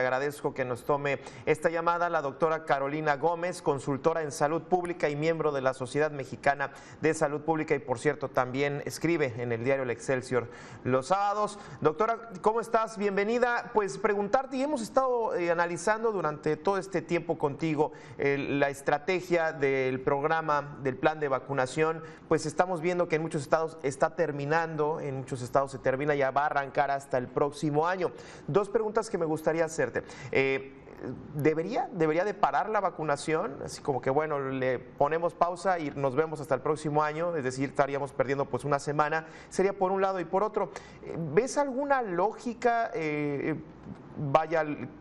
Agradezco que nos tome esta llamada la doctora Carolina Gómez, consultora en salud pública y miembro de la Sociedad Mexicana de Salud Pública y, por cierto, también escribe en el diario El Excelsior los sábados. Doctora, ¿cómo estás? Bienvenida. Pues preguntarte, y hemos estado analizando durante todo este tiempo contigo la estrategia del programa, del plan de vacunación. Pues estamos viendo que en muchos estados está terminando, en muchos estados se termina, ya va a arrancar hasta el próximo año. Dos preguntas que me gustaría hacerte. ¿Debería de parar la vacunación? Así como que, bueno, le ponemos pausa y nos vemos hasta el próximo año, es decir, estaríamos perdiendo pues una semana. Sería por un lado, y por otro, ¿ves alguna lógica?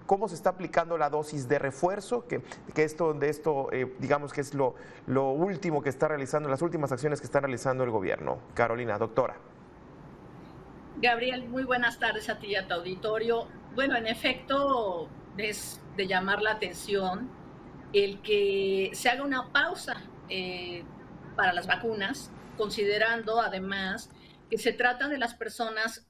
¿Cómo se está aplicando la dosis de refuerzo? Que esto, digamos que es lo último que está realizando, las últimas acciones que está realizando el gobierno. Carolina, doctora. Gabriel, muy buenas tardes a ti y a tu auditorio. Bueno, en efecto, es de llamar la atención el que se haga una pausa para las vacunas, considerando además que se trata de las personas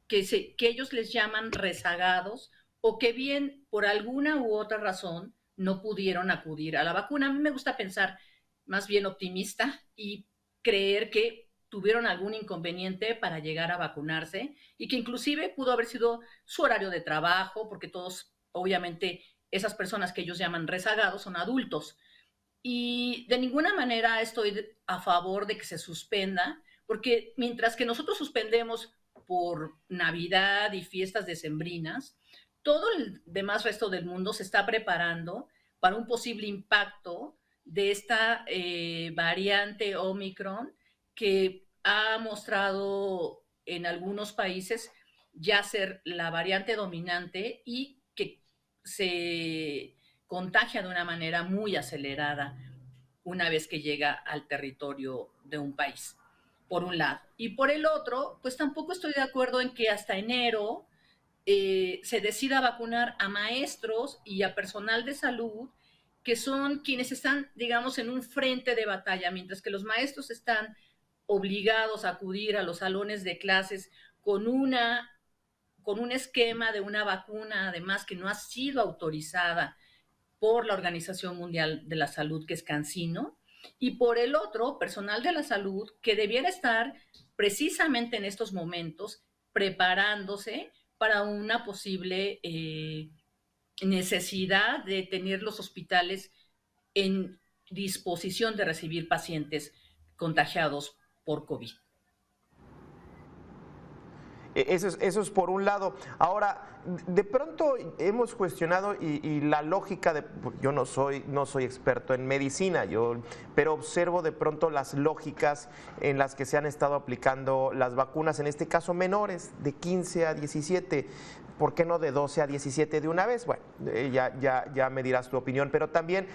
que ellos les llaman rezagados o que bien por alguna u otra razón no pudieron acudir a la vacuna. A mí me gusta pensar más bien optimista y creer que tuvieron algún inconveniente para llegar a vacunarse y que inclusive pudo haber sido su horario de trabajo, porque todos, obviamente, esas personas que ellos llaman rezagados son adultos. Y de ninguna manera estoy a favor de que se suspenda, porque mientras que nosotros suspendemos por Navidad y fiestas decembrinas, todo el demás resto del mundo se está preparando para un posible impacto de esta variante Omicron que ha mostrado en algunos países ya ser la variante dominante y que se contagia de una manera muy acelerada una vez que llega al territorio de un país, por un lado. Y por el otro, pues tampoco estoy de acuerdo en que hasta enero se decida vacunar a maestros y a personal de salud, que son quienes están, digamos, en un frente de batalla, mientras que los maestros están obligados a acudir a los salones de clases con un esquema de una vacuna, además que no ha sido autorizada por la Organización Mundial de la Salud, que es CanSino, y por el otro, personal de la salud, que debiera estar precisamente en estos momentos preparándose para una posible necesidad de tener los hospitales en disposición de recibir pacientes contagiados por COVID. Eso es por un lado. Ahora, de pronto hemos cuestionado y la lógica de, yo no soy experto en medicina, pero observo de pronto las lógicas en las que se han estado aplicando las vacunas, en este caso menores, de 15 a 17. ¿Por qué no de 12 a 17 de una vez? Bueno, ya me dirás tu opinión, pero también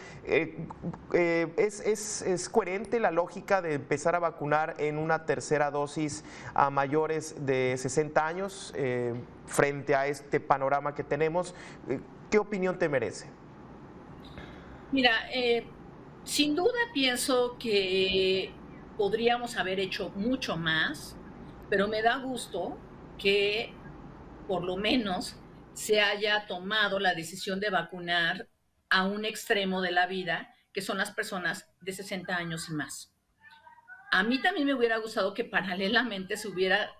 es coherente la lógica de empezar a vacunar en una tercera dosis a mayores de 60 años frente a este panorama que tenemos. ¿Qué opinión te merece? Mira, sin duda pienso que podríamos haber hecho mucho más, pero me da gusto que por lo menos se haya tomado la decisión de vacunar a un extremo de la vida, que son las personas de 60 años y más. A mí también me hubiera gustado que paralelamente se hubiera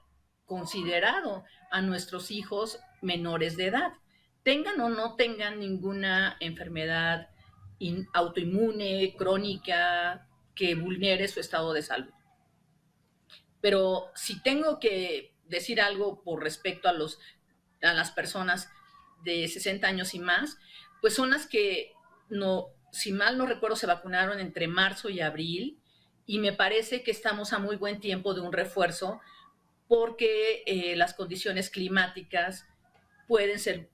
considerado a nuestros hijos menores de edad, tengan o no tengan ninguna enfermedad autoinmune, crónica, que vulnere su estado de salud. Pero si tengo que decir algo por respecto a las personas de 60 años y más, pues son las que, no, si mal no recuerdo, se vacunaron entre marzo y abril, y me parece que estamos a muy buen tiempo de un refuerzo porque las condiciones climáticas pueden ser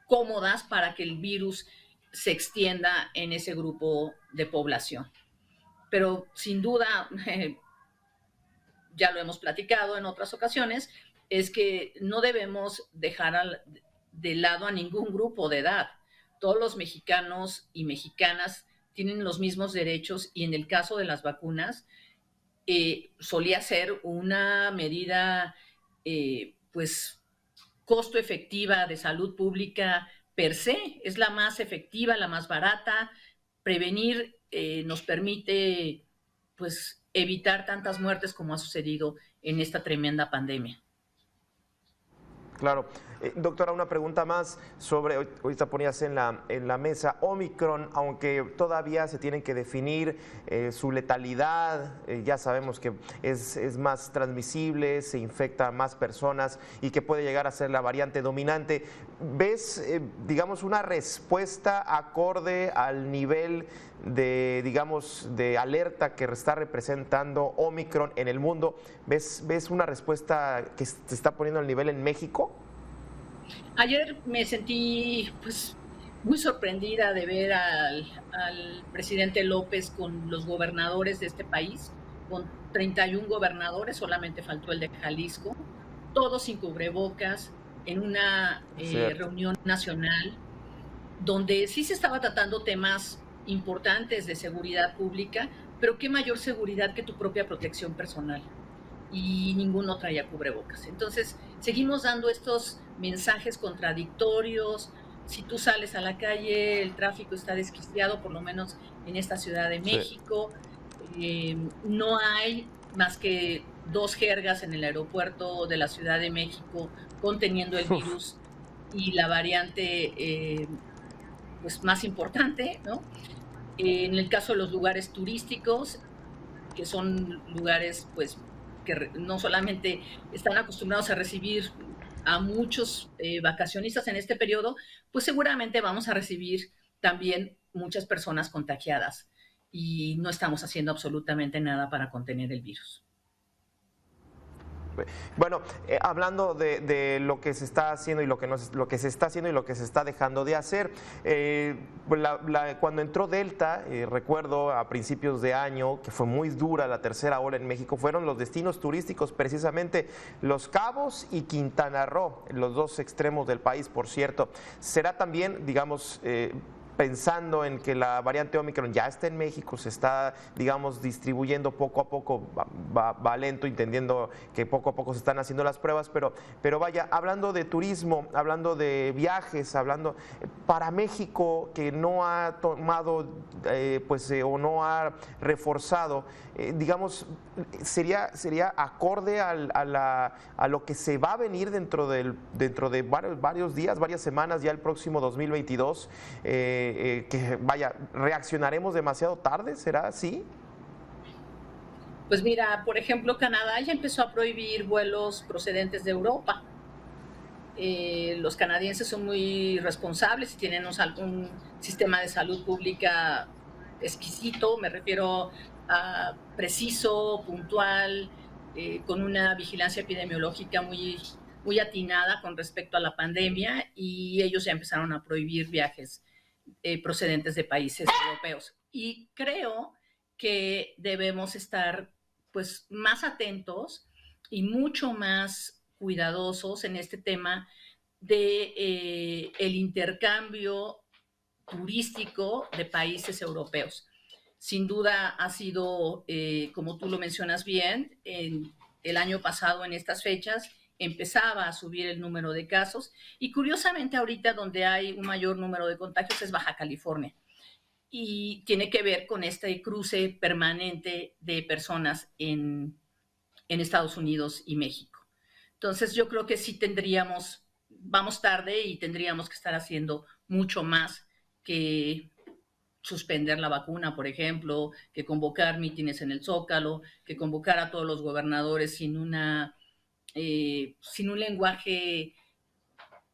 cómodas para que el virus se extienda en ese grupo de población. Pero sin duda, ya lo hemos platicado en otras ocasiones, es que no debemos dejar de lado a ningún grupo de edad. Todos los mexicanos y mexicanas tienen los mismos derechos, y en el caso de las vacunas, solía ser una medida pues costo efectiva de salud pública per se, es la más efectiva, la más barata. Prevenir nos permite pues evitar tantas muertes como ha sucedido en esta tremenda pandemia. Claro. Doctora, una pregunta más sobre, ahorita ponías en la mesa, Omicron, aunque todavía se tienen que definir su letalidad, ya sabemos que es más transmisible, se infecta a más personas y que puede llegar a ser la variante dominante. ¿Ves, digamos, una respuesta acorde al nivel de, digamos, de alerta que está representando Omicron en el mundo? ¿Ves una respuesta que se está poniendo al nivel en México? Ayer me sentí pues muy sorprendida de ver al presidente López con los gobernadores de este país, con 31 gobernadores, solamente faltó el de Jalisco, todos sin cubrebocas, en una reunión nacional, donde sí se estaba tratando temas importantes de seguridad pública, pero qué mayor seguridad que tu propia protección personal. Y ninguno traía cubrebocas. Entonces, seguimos dando estos mensajes contradictorios. Si tú sales a la calle, el tráfico está desquiciado, por lo menos en esta Ciudad de México. No hay más que 2 jergas en el aeropuerto de la Ciudad de México conteniendo el virus y la variante pues más importante, ¿no? En el caso de los lugares turísticos, que son lugares pues que no solamente están acostumbrados a recibir a muchos vacacionistas en este periodo, pues seguramente vamos a recibir también muchas personas contagiadas y no estamos haciendo absolutamente nada para contener el virus. Bueno, hablando de lo que se está haciendo y lo que se está haciendo y lo que se está dejando de hacer, cuando entró Delta, recuerdo a principios de año que fue muy dura la tercera ola en México, fueron los destinos turísticos, precisamente Los Cabos y Quintana Roo, los 2 extremos del país, por cierto. ¿Será también, digamos, pensando en que la variante Omicron ya está en México, se está, digamos, distribuyendo poco a poco, va lento, entendiendo que poco a poco se están haciendo las pruebas, pero vaya, hablando de turismo, hablando de viajes, hablando para México, que no ha tomado, o no ha reforzado, digamos, sería acorde a lo que se va a venir dentro de varios días, varias semanas, ya el próximo 2022, que vaya, ¿reaccionaremos demasiado tarde? ¿Será así? Pues mira, por ejemplo, Canadá ya empezó a prohibir vuelos procedentes de Europa. Los canadienses son muy responsables y tienen un sistema de salud pública exquisito, me refiero a preciso, puntual, con una vigilancia epidemiológica muy atinada con respecto a la pandemia, y ellos ya empezaron a prohibir viajes procedentes de países europeos. Y creo que debemos estar pues más atentos y mucho más cuidadosos en este tema de el intercambio turístico de países europeos. Sin duda ha sido, como tú lo mencionas bien, el año pasado en estas fechas empezaba a subir el número de casos y curiosamente ahorita donde hay un mayor número de contagios es Baja California y tiene que ver con este cruce permanente de personas en Estados Unidos y México. Entonces yo creo que sí vamos tarde y tendríamos que estar haciendo mucho más que suspender la vacuna, por ejemplo, que convocar mítines en el Zócalo, que convocar a todos los gobernadores sin un lenguaje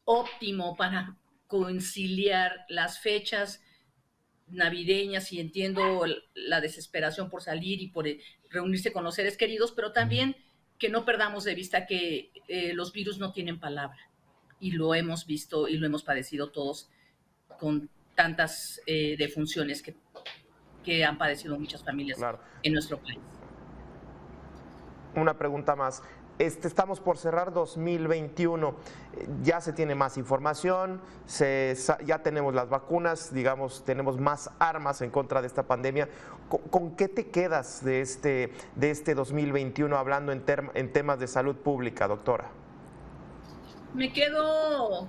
óptimo para conciliar las fechas navideñas, y entiendo la desesperación por salir y por reunirse con los seres queridos, pero también que no perdamos de vista que los virus no tienen palabra, y lo hemos visto y lo hemos padecido todos con tantas defunciones que han padecido muchas familias en nuestro país. Una pregunta más. Estamos por cerrar 2021, ya se tiene más información, ya tenemos las vacunas, digamos, tenemos más armas en contra de esta pandemia. ¿Con qué te quedas de este 2021 hablando en temas de salud pública, doctora? Me quedo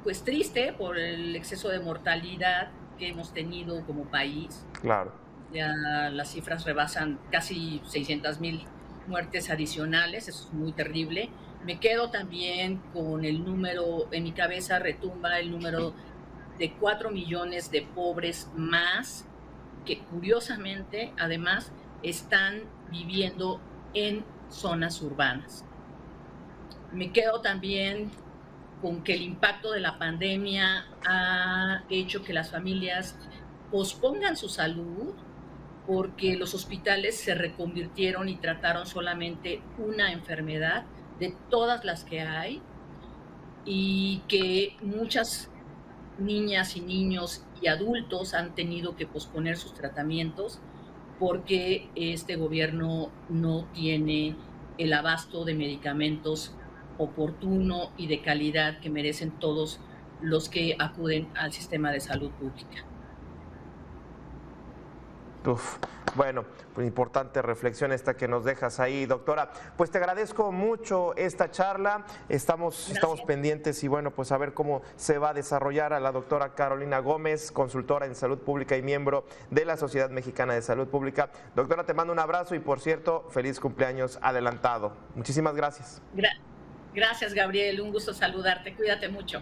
pues triste por el exceso de mortalidad que hemos tenido como país. Claro. Ya las cifras rebasan casi 600,000 muertes adicionales, eso es muy terrible. Me quedo también con el número, en mi cabeza retumba el número de 4 millones de pobres más que curiosamente además están viviendo en zonas urbanas. Me quedo también con que el impacto de la pandemia ha hecho que las familias pospongan su salud porque los hospitales se reconvirtieron y trataron solamente una enfermedad de todas las que hay y que muchas niñas y niños y adultos han tenido que posponer sus tratamientos porque este gobierno no tiene el abasto de medicamentos oportuno y de calidad que merecen todos los que acuden al sistema de salud pública. Uf, bueno, pues importante reflexión esta que nos dejas ahí, doctora. Pues te agradezco mucho esta charla, estamos Gracias. pendientes y bueno, pues a ver cómo se va a desarrollar a la doctora Carolina Gómez, consultora en salud pública y miembro de la Sociedad Mexicana de Salud Pública. Doctora, te mando un abrazo y por cierto, feliz cumpleaños adelantado. Muchísimas gracias. Gra- Gracias, Gabriel. Un gusto saludarte. Cuídate mucho.